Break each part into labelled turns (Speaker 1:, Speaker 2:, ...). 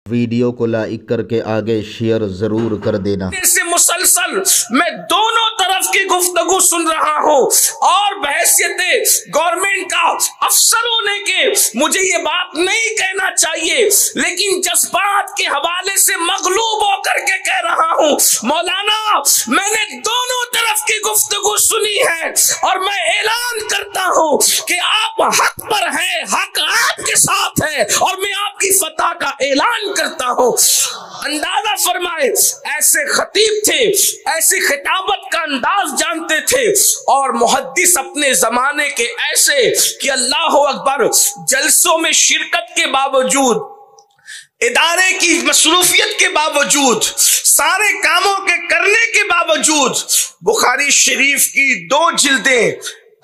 Speaker 1: Video को like करके आगे शेयर जरूर कर देना।
Speaker 2: से मुसलसल मैं दोनों तरफ की गुफ्तगू सुन रहा हूं और बहैसियत गवर्नमेंट का अफसर होने के मुझे ये बात नहीं कहना चाहिए, लेकिन जज्बात के हवाले से मगलूब होकर के कह रहा हूं, मौलाना मैंने दोनों तरफ की गुफ्तगू सुनी है और मैं ऐलान करता हूं कि आप हक पर हैं, हक आपके साथ है और मैं आपकी फतह का ऐलान करता हूं। अंदाजा फरमाए, ऐसे खतीब थे, ऐसी खिताबत का अंदाज जानते थे और मुहद्दिस अपने जमाने के ऐसे कि अल्लाह अकबर, जलसों में शिरकत के बावजूद, इदारे की मसरूफियत के बावजूद, सारे कामों के करने के बावजूद बुखारी शरीफ की 2 जिल्दें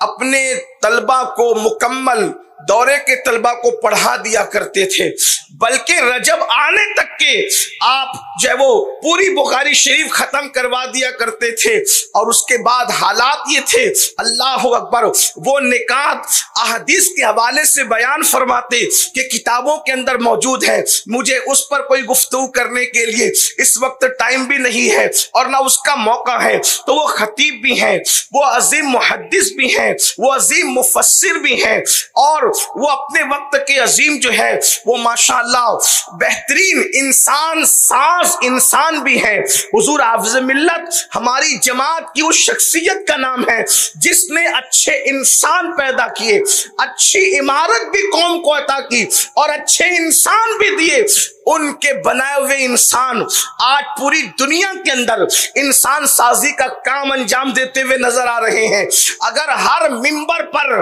Speaker 2: अपने तलबा को मुकम्मल दौरे के तलबा को पढ़ा दिया करते थे, बल्कि रजब आने तक के आप जो है वो पूरी बुखारी शरीफ खत्म करवा दिया करते थे। और उसके बाद हालात ये थे, अल्लाह अकबर, वो निकात अहदीस के हवाले से बयान फरमाते कि किताबों के अंदर मौजूद है, मुझे उस पर कोई गुफ्तगू करने के लिए इस वक्त टाइम भी नहीं है और ना उसका मौका है। तो वो खतीब भी हैं, वो अजीम मुहद्दिस भी हैं, वो अजीम मुफस्सिर भी हैं और वो अपने वक्त के अजीम जो है वो माशाअल्लाह बेहतरीन इंसान साज इंसान भी है। हुजूर हाफिज़ मिल्लत हमारी जमात की उस शख्सियत का नाम है जिसने अच्छे इंसान पैदा किए, अच्छी इमारत भी कौम को अता की और अच्छे इंसान भी दिए। उनके बनाए हुए इंसान आज पूरी दुनिया के अंदर इंसान साजी का काम अंजाम देते हुए नजर आ रहे हैं। अगर हर मिंबर पर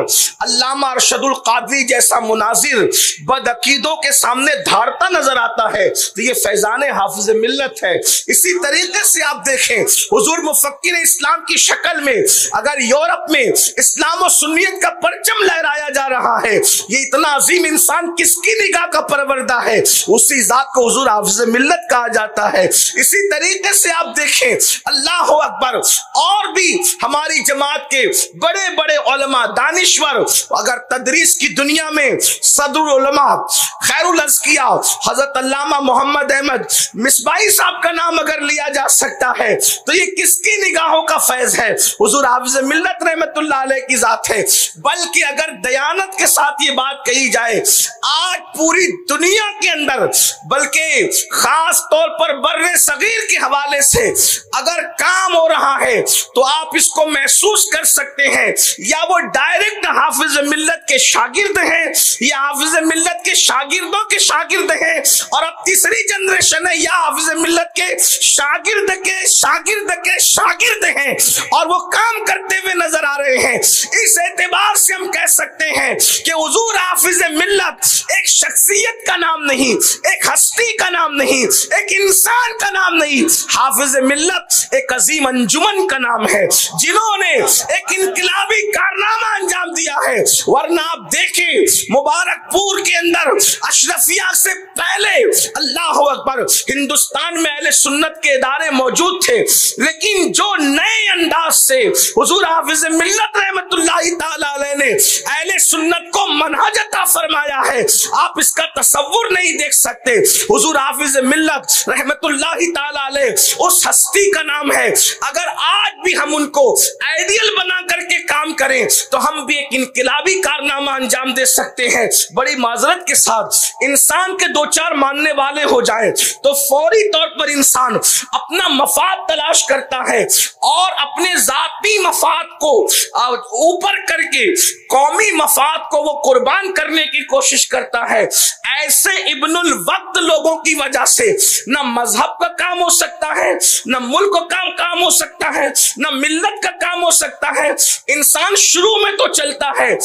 Speaker 2: अल्लामा अरशदुल कादरी जैसा मुनाजिर बदअकीदों के सामने धारता नजर आता है तो ये फैजान हाफिज मिल्लत है। इसी तरीके से आप देखें, हुजूर मुफक्किर इस्लाम की शक्ल में अगर यूरोप में इस्लाम और सुन्नियत का परचम लहराया जा रहा है, ये इतना अजीम इंसान किसकी निगाह का परवरदा है? उसी को हुजूर हाफिज़ मिल्लत कहा जाता है। इसी तरीके से आप देखें, अल्लाह अकबर, और भी हमारी जमात के बड़े बड़े उलमा दानिश्वर, अगर तदरीस की दुनिया में सदरुल उलमा खैरुल अज़किया हजरत अल्लामा मोहम्मद अहमद मिसबाही साहब का नाम अगर लिया जा सकता है तो ये किसकी निगाहों का फैज है? हुजूर हाफिज़ मिल्लत रहमतुल्लाह अलैह की जात है। बल्कि अगर दयानत के साथ ये बात कही जाए, आज पूरी दुनिया के अंदर, बल्कि खास तौर पर बर्रे सगीर के हवाले से अगर काम हो रहा है तो आप इसको महसूस कर सकते हैं, या वो डायरेक्ट हाफिज मिल्लत के शागिर्द हैं या हाफिज मिल्लत के शागिर्दों के शागिर्द हैं, और अब तीसरी जनरेशन है, या हाफिज मिल्लत के शागिर्द के शागिर्द के शागिर्द हैं और वो काम करते हुए नजर आ रहे हैं। इस एतबार से हम कह सकते हैं कि हुजूर हाफिज मिल्लत एक शख्सियत का नाम नहीं, एक हस्ती का नाम नहीं, एक इंसान का नाम नहीं, हाफिज मिल्लत एक अजीम अंजुमन का नाम है जिन्होंने एक इनकलाबी कारनामा अंजाम दिया है। वरना आप देखें, मुबारकपुर के अंदर अशरफिया से पहले अल्लाह अकबर हिंदुस्तान में अहले सुन्नत के इदारे मौजूद थे, लेकिन जो नए अंदाज से हुजूर हाफिज मिल्लत रहमतुल्लाहि ताला अलैह ने अहले सुन्नत को मनहज अता फरमाया है, आप इसका तसव्वुर नहीं देख सकते। हुजूर हाफिज मिल्लत रहमतुल्लाहि ताला अलैह उस हस्ती का नाम है, अगर आज भी हम उनको आइडियल बना करके काम करें तो हम भी एक इनकलाबी कारनामा अंजाम दे सकते हैं। बड़ी माजरत के साथ इंसान के 2-4 मानने वाले हो जाए तो फौरी तौर पर इंसान अपना मफाद तलाश करता है और अपने जाती मफाद को ऊपर करके कौमी मफाद को वो कुर्बान करने की कोशिश करता है। ऐसे इब्नुल वक्त लोगों की वजह से न मजहब का काम हो सकता है, न मुल्क का काम हो सकता है, न मिल्लत का काम हो सकता है। इंसान शुरू में तो चलता है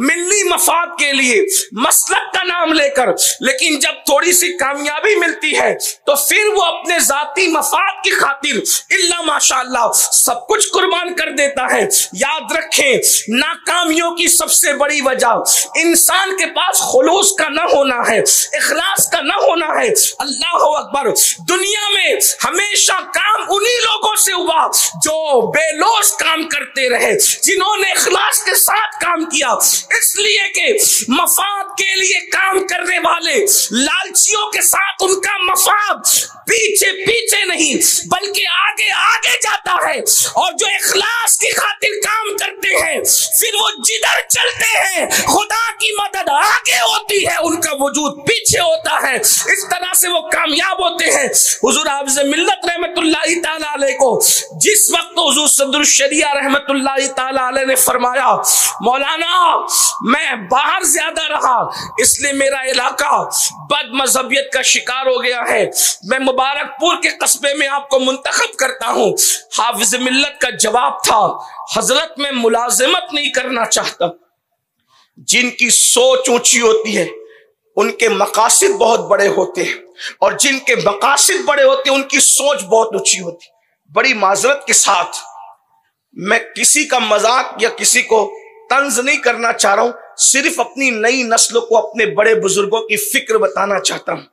Speaker 2: मिल्ली मफाद के लिए मसलक का नाम लेकर, लेकिन जब थोड़ी सी कामयाबी मिलती है तो फिर वो अपने जाती मफाद की खातिर इल्ला माशाअल्लाह सब कुछ कुर्बान कर देता है। याद रखें, नाकामियों की सबसे बड़ी वजह इंसान के पास खुलूस का न होना है। है, इखलास का ना होना है। अल्लाह अकबर। दुनिया में हमेशा काम उन्हीं लोगों से हुआ जो बेलोस काम करते रहे, जिन्होंने इखलास के साथ काम किया। इसलिए कि मफाद के लिए काम करने वाले लालचियों के साथ उनका मफाद पीछे पीछे नहीं बल्कि आगे आगे जाता है, और जो इखलास की खातिर काम करते हैं फिर वो जिधर चलते हैं खुदा की मदद आगे होती है, उनका वजूद पीछे होता है। इस तरह से वो कामयाब होते हैं। हुजूर हाफिज़ मिल्लत रहमतुल्लाहि ताला अलैह को जिस वक्त हुजूर सदरुल शरिया रहमतुल्लाहि ताला अलैह ने फरमाया, मौलाना मैं बाहर ज्यादा रहा इसलिए मेरा इलाका बद मजहबियत का शिकार हो गया है, मैं मुबारकपुर के कस्बे में आपको मुंतखब करता हूं। हाफिज मिल्लत का जवाब था, हजरत मैं मुलाजिमत नहीं करना चाहता। जिनकी सोच ऊंची होती है उनके मकासिद बहुत बड़े होते हैं, और जिनके मकासिद बड़े होते हैं उनकी सोच बहुत ऊंची होती है। बड़ी माजरत के साथ मैं किसी का मजाक या किसी को तंज नहीं करना चाह रहा हूं, सिर्फ अपनी नई नस्लों को अपने बड़े बुजुर्गों की फिक्र बताना चाहता हूं।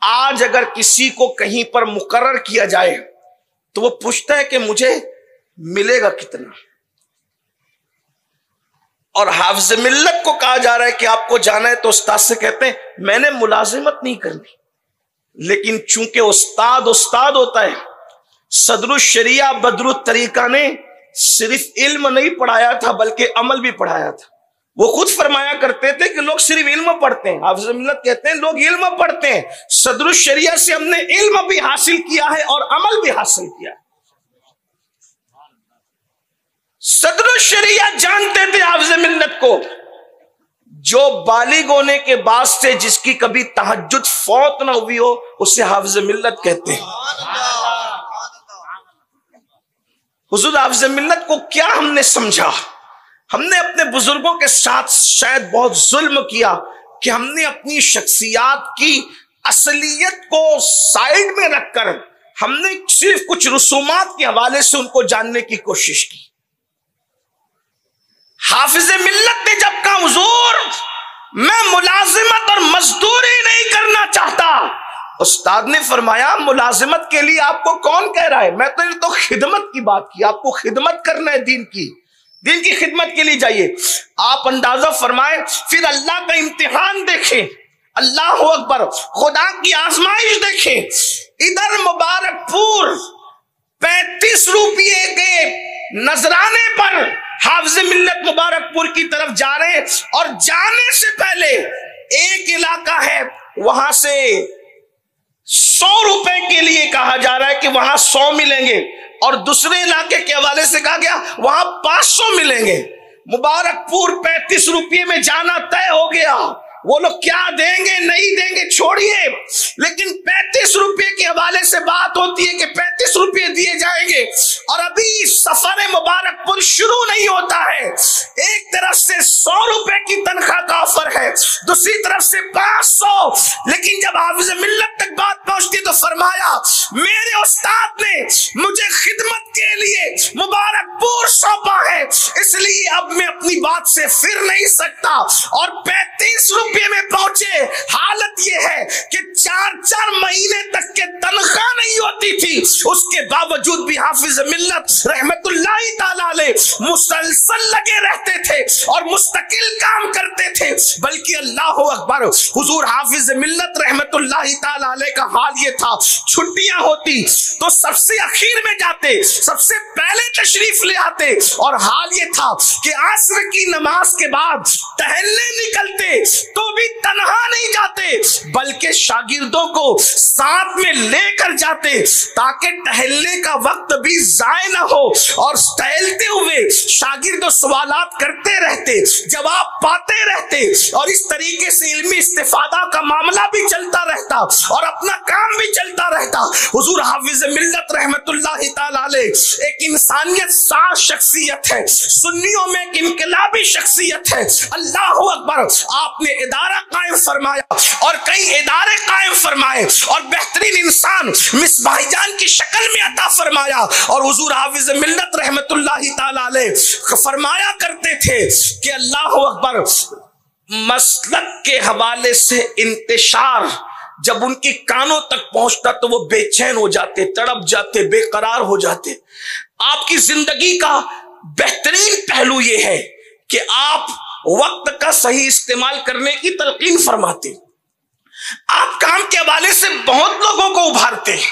Speaker 2: आज अगर किसी को कहीं पर मुकर्रर किया जाए तो वो पूछता है कि मुझे मिलेगा कितना, और हाफिज मिल्लत को कहा जा रहा है कि आपको जाना है तो उस्ताद से कहते हैं मैंने मुलाजिमत नहीं करनी। लेकिन चूंकि उस्ताद उस्ताद होता है, सदरुल शरिया बदरुल तरीका ने सिर्फ इल्म नहीं पढ़ाया था बल्कि अमल भी पढ़ाया था। वो खुद फरमाया करते थे कि लोग सिर्फ इल्म पढ़ते हैं, हाफिज मिल्लत कहते हैं लोग इल्म पढ़ते हैं, सदरुल शरिया से हमने इल्म भी हासिल किया है और अमल भी हासिल किया है। सदरुल शरिया जानते थे हाफिज मिल्लत को, जो बालिग होने के बाद से जिसकी कभी तहज्जुद फौत ना हुई हो उसे हाफिज मिल्लत कहते हैं। हुजूर हाफिज मिल्लत को क्या हमने समझा? हमने अपने बुजुर्गों के साथ शायद बहुत जुल्म किया कि हमने अपनी शख्सियात की असलियत को साइड में रखकर हमने सिर्फ कुछ रसूमात के हवाले से उनको जानने की कोशिश की। हाफिज मिल्लत ने जब कहा हुजूर मैं मुलाजिमत और मजदूरी नहीं करना चाहता, उस्ताद ने फरमाया मुलाजिमत के लिए आपको कौन कह रहा है? मैं तो खिदमत की बात की, आपको खिदमत करना है, दीन की खिदमत के लिए जाइए। आप अंदाजा फरमाए, फिर अल्लाह का इम्तिहान देखें, अल्लाह अकबर, खुदा की आजमाइश देखें। इधर मुबारकपुर 35 रुपये के नजराने पर हाफिज मिल्लत मुबारकपुर की तरफ जा रहे हैं, और जाने से पहले एक इलाका है वहां से 100 रुपए के लिए कहा जा रहा है कि वहां 100 मिलेंगे, और दूसरे इलाके के हवाले से कहा गया वहां 500 मिलेंगे। मुबारकपुर 35 रुपये में जाना तय हो गया। वो लोग क्या देंगे नहीं देंगे छोड़िए, लेकिन 35 रुपये के हवाले से बात होती है कि 35 रुपये दिए जाएंगे, और अभी सफर मुबारकपुर शुरू नहीं होता है। एक तरफ से 100 रुपए की तनख्वाह का ऑफर है, दूसरी तरफ से 500। लेकिन जब हाफिज मिल्लत तक बात पहुंचती तो फरमाया मेरे उस्ताद ने मुझे खिदमत के लिए मुबारकपुर सौंपा है, इसलिए अब मैं अपनी बात से फिर नहीं सकता। और 35 रुपये में पहुंचे। हालत यह है कि 4-4 महीने तक के तनख्वाह नहीं होती थी, उसके बावजूद भी हाफिज मिल्लत रहमतुल्लाहि ताला अलैह मुसलसल लगे रहते थे और मुस्तकिल काम करते थे। बल्कि अल्लाह अकबर, हुजूर हाफिज मिल्लत रहमतुल्लाहि ताला अलैह का हाल ये था, छुट्टियां होती तो सबसे आखिर में जाते, सबसे पहले तशरीफ ले आते, और हाल ये था कि असर की नमाज के बाद टहलने निकलते तो भी तन्हा नहीं जाते बल्कि शागिर्दों को साथ में लेकर जाते ताकि टहलने का वक्त भी जाया ना हो। और टहलते हुए शागिर्द सवालात करते रहते, जवाब पाते रहते, और इस तरीके से इल्मी इस्तिफादा का मामला भी चलता रहता और अपना काम भी चलता रहता। हुजूर हाफिज मिल्लत रहमतुल्लाहि ताला अलैह एक इंसानियत साज शख्सियत है, सुन्नियों में एक इनकलाबी शख्सियत है। अल्लाह अकबर, आपने इदारा कायम फरमाया और कई इदारे कायम फरमाए और बेहतरीन इंसान मिसबाहजान की शक्ल में अता फरमाया। और हुजूर हाफिज मिल्लत रहमतुल्लाहि ताला अलैह फरमाया करते थे कि अल्लाह अकबर, मसलक के हवाले से इंतशार जब उनकी कानों तक पहुंचता तो वो बेचैन हो जाते, तड़प जाते, बेकरार हो जाते। आपकी जिंदगी का बेहतरीन पहलू ये है कि आप वक्त का सही इस्तेमाल करने की तलकीन फरमाते। आप काम के हवाले से बहुत लोगों को उभारते हैं,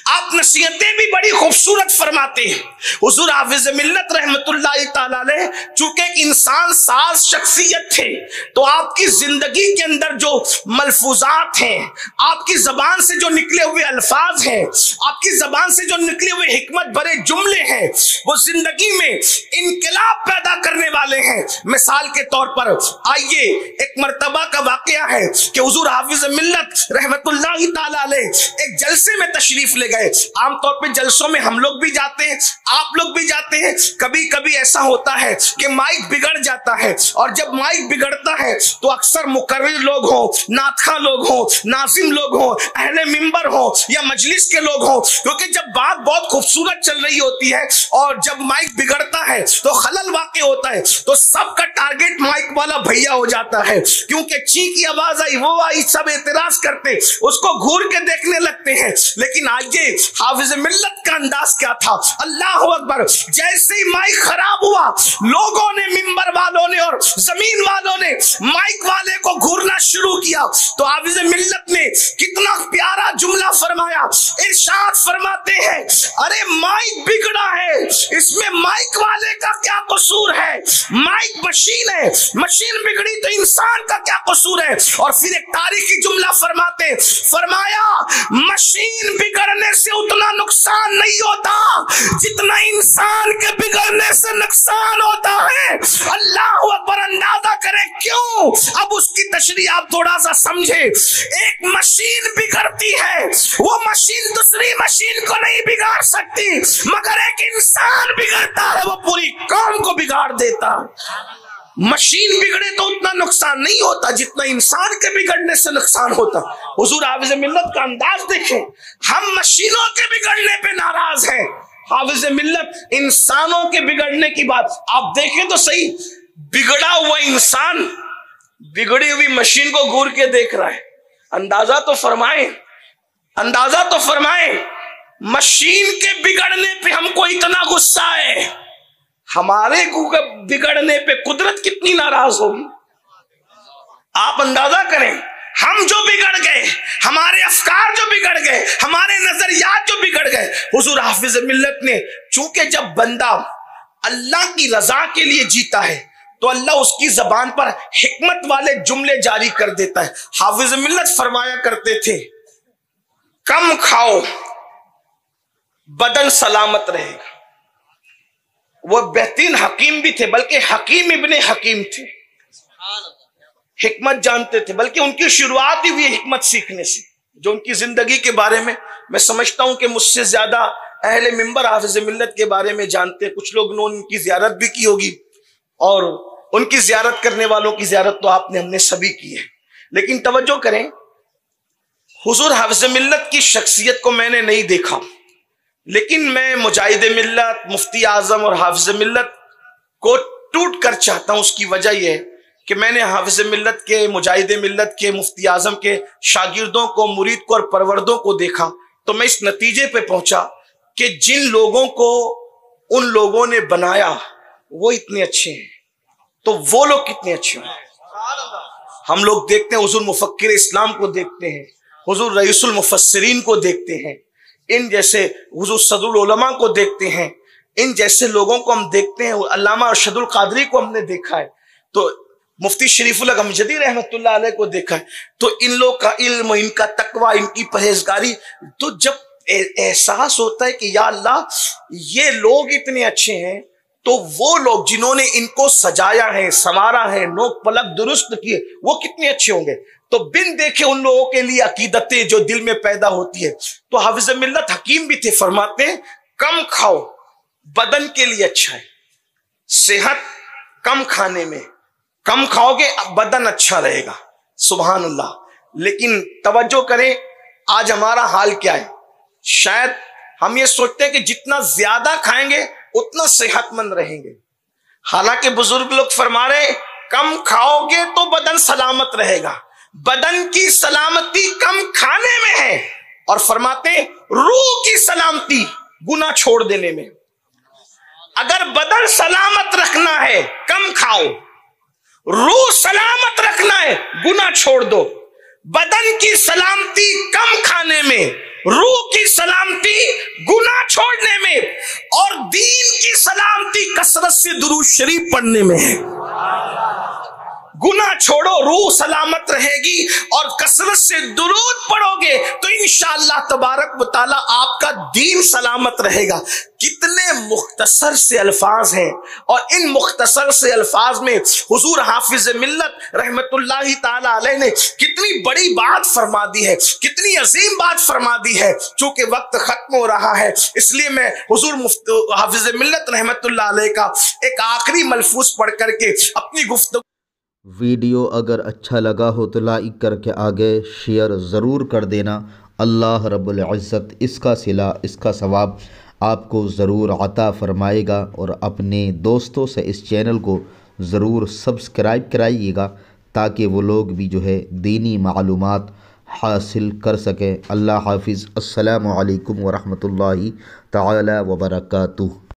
Speaker 2: आप नसीहतें भी बड़ी खूबसूरत फरमाते हैं। हुजूर हाफिज मिल्लत रहमतुल्लाह ताला अलैह चूंकि एक इंसान साज शख्सियत थे, तो आपकी जिंदगी के अंदर जो मलफूजात हैं, आपकी जबान से जो निकले हुए अल्फाज हैं, आपकी जबान से जो निकले हुए हिकमत भरे जुमले हैं, वो जिंदगी में इनकलाब पैदा करने वाले हैं। मिसाल के तौर पर आइए, एक मर्तबा का वाकया है कि हुजूर हाफिज मिल्लत रहमतुल्लाह ताला अलैह एक जलसे में तशरीफ ले गए। आमतौर पे जलसों में हम लोग भी जाते हैं, आप लोग भी जाते हैं। कभी कभी ऐसा होता है कि माइक बिगड़ जाता है, और जब माइक बिगड़ता है तो अक्सर मुकर्रिर लोग हो, नातखा लोग हो, नाजिम लोग हो, अहले मिंबर हो या मजलिस के लोग हो, क्योंकि जब बात बहुत खूबसूरत चल रही होती है और जब माइक बिगड़ता है तो खलल वाक़ होता है, तो सबका टारगेट माइक वाला भैया हो जाता है, क्योंकि ची की आवाज आई, वो आई, सब एतराज करते, उसको घूर के देखने लगते हैं। लेकिन आइए, हाफिज मिल्लत का अंदाज क्या था, अल्लाह अकबर। जैसे ही माइक खराब हुआ, लोगों ने, मिंबर वालों ने और जमीन वालों ने माइक वाले को घूरना शुरू किया। तो हाफिज मिल्लत ने कितना प्यारा जुमला फरमाया, इरशाद फरमाते हैं, अरे माइक बिगड़ा है, इसमें माइक वाले का क्या कसूर है? माइक मशीन है, मशीन बिगड़ी तो इंसान का क्या कसूर है? और फिर एक तारीखी जुमला फरमाते, फरमाया मशीन बिगड़ने से उतना नुकसान नहीं होता जितना इंसान के बिगड़ने से नुकसान होता है। अल्लाह अकबर। अंदाजा करें क्यों? अब उसकी तशरीह आप थोड़ा सा समझे। एक मशीन बिगड़ती है, वो मशीन दूसरी मशीन को नहीं बिगाड़ सकती, मगर एक इंसान बिगड़ता है, वो पूरी कौम को बिगाड़ देता है। मशीन बिगड़े तो उतना नुकसान नहीं होता जितना इंसान के बिगड़ने से नुकसान होता। हुजूर हाफिज मिल्लत का अंदाज देखें, हम मशीनों के बिगड़ने पे नाराज हैं, हाफिज मिल्लत इंसानों के बिगड़ने की बात। आप देखें तो सही, बिगड़ा हुआ इंसान बिगड़ी हुई मशीन को घूर के देख रहा है। अंदाजा तो फरमाए, अंदाजा तो फरमाए, मशीन के बिगड़ने पे हमको इतना गुस्सा है, हमारे बिगड़ने पे कुदरत कितनी नाराज होगी। आप अंदाजा करें, हम जो बिगड़ गए, हमारे अफकार जो बिगड़ गए, हमारे नजरियात जो बिगड़ गए। हुजूर हाफिज मिल्लत ने, चूंकि जब बंदा अल्लाह की रजा के लिए जीता है तो अल्लाह उसकी जबान पर हिकमत वाले जुमले जारी कर देता है। हाफिज मिल्लत फरमाया करते थे, कम खाओ बदन सलामत रहेगा। वो बेहतरीन हकीम भी थे, बल्कि हकीम इब्ने हकीम थे, हिकमत जानते थे, बल्कि उनकी शुरुआत ही हुई हिकमत सीखने से। जो उनकी जिंदगी के बारे में मैं समझता हूं कि मुझसे ज्यादा अहले मिंबर हाफिज मिल्लत के बारे में जानते हैं। कुछ लोगों ने उनकी जियारत भी की होगी, और उनकी जियारत करने वालों की जियारत तो आपने, हमने सभी की है। लेकिन तवज्जो करें, हुजूर हाफिज मिल्लत की शख्सियत को मैंने नहीं देखा, लेकिन मैं मुजाहिद मिल्लत, मुफ्ती आजम और हाफिज मिल्लत को टूट कर चाहता हूं। उसकी वजह यह है कि मैंने हाफिज मिल्लत के, मुजाहिद मिल्लत के, मुफ्ती आजम के शागिर्दों को, मुरीद को और परवरदों को देखा, तो मैं इस नतीजे पे पहुंचा कि जिन लोगों को उन लोगों ने बनाया वो इतने अच्छे हैं, तो वो लोग कितने अच्छे हैं। हम लोग देखते हैं, हुजूर मुफक्किर इस्लाम को देखते हैं, हुजूर रईसुल मुफस्सिरीन को देखते हैं, इन जैसे हुजूर सदरुल उलमा को देखते हैं, इन जैसे लोगों को हम देखते हैं, अल्लामा अरशदुल कादरी को हमने देखा है, तो मुफ्ती शरीफुल गमजदी रहमतुल्लाह अलैह को देखा है। तो इन लोग का इल्म, इनका तकवा, इनकी परहेजगारी, तो जब एहसास होता है कि या अल्लाह ये लोग इतने अच्छे हैं, तो वो लोग जिन्होंने इनको सजाया है, संवारा है, नोक पलक दुरुस्त किए, वो कितने अच्छे होंगे। तो बिन देखे उन लोगों के लिए अकीदतें जो दिल में पैदा होती है। तो हाफिज मिल्लत हकीम भी थे, फरमाते हैं कम खाओ बदन के लिए अच्छा है। सेहत कम खाने में, कम खाओगे बदन अच्छा रहेगा। सुभान अल्लाह। लेकिन तवज्जो करें, आज हमारा हाल क्या है। शायद हम ये सोचते हैं कि जितना ज्यादा खाएंगे उतना सेहतमंद रहेंगे, हालांकि बुजुर्ग लोग फरमा रहे कम खाओगे तो बदन सलामत रहेगा। बदन की सलामती कम खाने में है, और फरमाते हैं रूह की सलामती गुनाह छोड़ देने में। अगर बदन सलामत रखना है कम खाओ, रूह सलामत रखना है गुनाह छोड़ दो। बदन की सलामती कम खाने में, रूह की सलामती गुनाह छोड़ने में, और दीन की सलामती कसरत से दुरूद शरीफ पढ़ने में है। गुनाह छोड़ो, रूह सलामत रहेगी, और कसरत से दुरूद पढ़ोगे तो इंशाअल्लाह तबारक व तआला आपका दीन सलामत रहेगा। कितने मुख्तसर से अल्फाज हैं, और इन मुख्तसर से अल्फाज में हुजूर हाफिज मिल्लत रहमतुल्लाहि ताला अलैह ने कितनी बड़ी बात फरमा दी है, कितनी अजीम बात फरमा दी है। चूंकि वक्त खत्म हो रहा है, इसलिए मैं हुजूर हाफिज मिल्लत रहमतुल्लाह अलैह का एक आखिरी मलफूज पढ़ करके अपनी गुफ्तगू।
Speaker 1: वीडियो अगर अच्छा लगा हो तो लाइक करके आगे शेयर ज़रूर कर देना। अल्लाह रब्बुल इज़्ज़त इसका सिला, इसका सवाब आपको ज़रूर अता फ़रमाएगा, और अपने दोस्तों से इस चैनल को ज़रूर सब्सक्राइब कराइएगा ताकि वो लोग भी जो है दीनी मालूमात हासिल कर सकें। अल्लाह हाफिज़। अस्सलामु अलैकुम व रहमतुल्लाहि तआला व बरकातुहू।